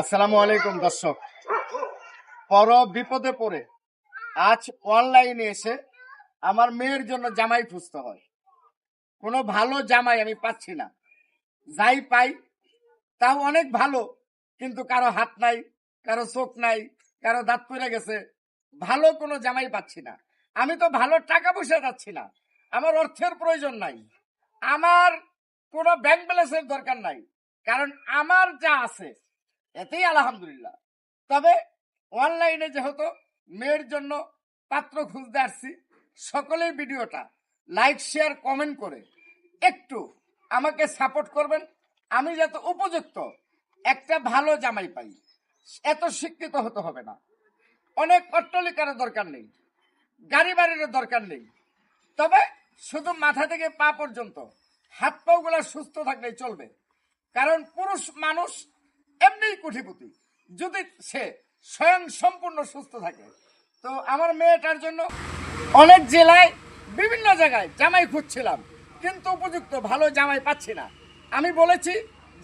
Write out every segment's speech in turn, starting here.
আসসালামু আলাইকুম দর্শক। পর বিপদে পড়ে আজ অনলাইনে এসে আমার মেয়ের জন্য জামাই খুঁজতে হয়। কোনো ভালো জামাই আমি পাচ্ছি না। যাই পাই তাও অনেক ভালো, কিন্তু কারো হাত নাই, কারো চোখ নাই, কারো দাঁত পড়ে গেছে। ভালো কোনো জামাই পাচ্ছি না। আমি তো ভালো টাকা পয়সা যাচ্ছি না, আমার অর্থের প্রয়োজন নাই, আমার কোনো ব্যাংক ব্যালেন্সের দরকার নাই, কারণ আমার যা আছে এতেই আলহামদুলিল্লাহ। তবে অনলাইনে যেহেতু মেয়ের জন্য পাত্র খুঁজতে আসছি, সকলেই ভিডিওটা লাইক শেয়ার কমেন্ট করে একটু আমাকে সাপোর্ট করবেন। আমি যাতে উপযুক্ত একটা ভালো জামাই পাই। এত শিক্ষিত হতে হবে না, অনেক অট্টালিকার দরকার নেই, গাড়ি বাড়ির দরকার নেই, তবে শুধু মাথা থেকে পা পর্যন্ত হাত পা গুলা সুস্থ থাকলেই চলবে। কারণ পুরুষ মানুষ এমনিই কোটিপতি যদি সে স্বয়ং সম্পূর্ণ সুস্থ থাকে। তো আমার মেয়েটার জন্য অনেক জেলায় বিভিন্ন জায়গায় জামাই খুঁজছিলাম, কিন্তু উপযুক্ত ভালো জামাই পাচ্ছি না। আমি বলেছি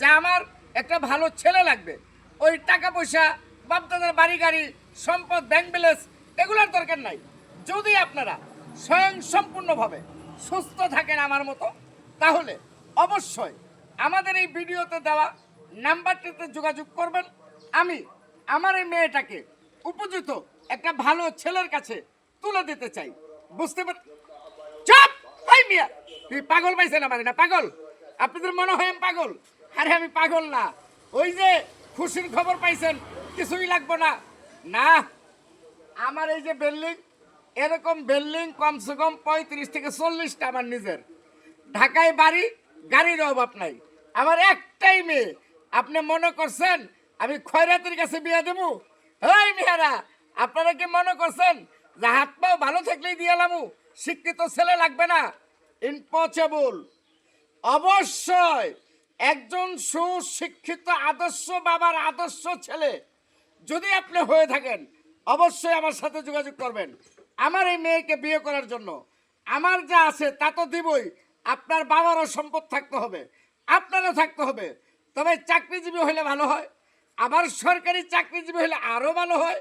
যে আমার একটা ভালো ছেলে লাগবে, ওই টাকা পয়সা, বাপদাদার বাড়ি গাড়ি, সম্পদ, ব্যাংক ব্যালেন্স এগুলোর দরকার নাই। যদি আপনারা স্বয়ং সম্পূর্ণভাবে সুস্থ থাকেন আমার মতো, তাহলে অবশ্যই আমাদের এই ভিডিওতে দেওয়া নাম্বারটিতে যোগাযোগ করবেন। আমি আমার এই মেয়েটাকে উপযুক্ত একটা ভালো ছেলের কাছে তুলে দিতে চাই। বুঝতে পার চুপ! এই মিয়া, তুই পাগল পাইছেন আমার না? পাগল আপনাদের মনে হয় আমি পাগল? আরে আমি পাগল না। ওই যে খুশির খবর পাইছেন, কিছুই লাগবে না। না, আমার এই যে বিল্ডিং, এরকম বিল্ডিং কমসে কম 35 থেকে 40টা আমার নিজের। ঢাকায় বাড়ি, গাড়ির অভাব নাই। আমার একটাই মেয়ে। আপনি মনে করছেন আমি খয়রাতের কাছে বিয়ে দেবো? এই মেয়েরা, আপনারা কি মনে করছেন যে হাত পাও ভালো থাকলেই দিয়ে এলামু? শিক্ষিত ছেলে লাগবে না? ইম্পসিবল। অবশ্যই একজন সুশিক্ষিত আদর্শ বাবার আদর্শ ছেলে যদি আপনি হয়ে থাকেন, অবশ্যই আমার সাথে যোগাযোগ করবেন আমার এই মেয়েকে বিয়ে করার জন্য। আমার যা আছে তা তো দিবই, আপনার বাবারও সম্পদ থাকতে হবে, আপনারও থাকতে হবে। তবে চাকরিজীবী হলে ভালো হয়, আবার সরকারি চাকরিজীবী হলে আরও ভালো হয়।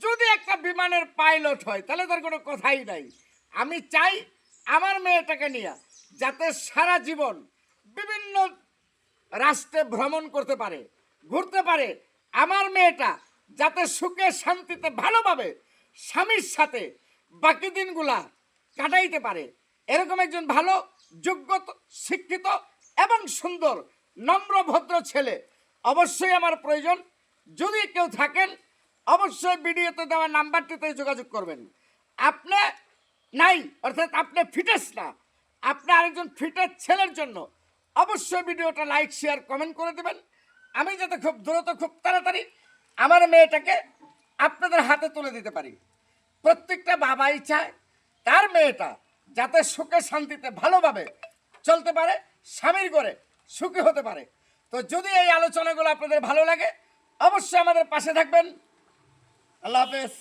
যদি একটা বিমানের পাইলট হয় তাহলে তার কোনো কথাই নাই। আমি চাই আমার মেয়েটাকে নিয়ে যাতে সারা জীবন বিভিন্ন রাষ্ট্রে ভ্রমণ করতে পারে, ঘুরতে পারে। আমার মেয়েটা যাতে সুখে শান্তিতে ভালোভাবে স্বামীর সাথে বাকি দিনগুলা কাটাইতে পারে, এরকম একজন ভালো যোগ্য শিক্ষিত এবং সুন্দর নম্র ভদ্র ছেলে অবশ্যই আমার প্রয়োজন। যদি কেউ থাকেন অবশ্যই ভিডিওতে দেওয়া নাম্বারটিতে যোগাযোগ করবেন। আপনি নাই অর্থাৎ আপনি ফিটেস না, আপনি আরেকজন ফিটের ছেলের জন্য অবশ্যই ভিডিওটা লাইক শেয়ার কমেন্ট করে দেবেন। আমি যাতে খুব দ্রুত খুব তাড়াতাড়ি আমার মেয়েটাকে আপনাদের হাতে তুলে দিতে পারি। প্রত্যেকটা বাবাই চায় তার মেয়েটা যাতে সুখে শান্তিতে ভালোভাবে চলতে পারে, স্বামীর করে সুখী হতে পারে। তো যদি এই আলোচনাগুলো আপনাদের ভালো লাগে অবশ্যই আমাদের পাশে থাকবেন। আল্লাহ হাফেজ।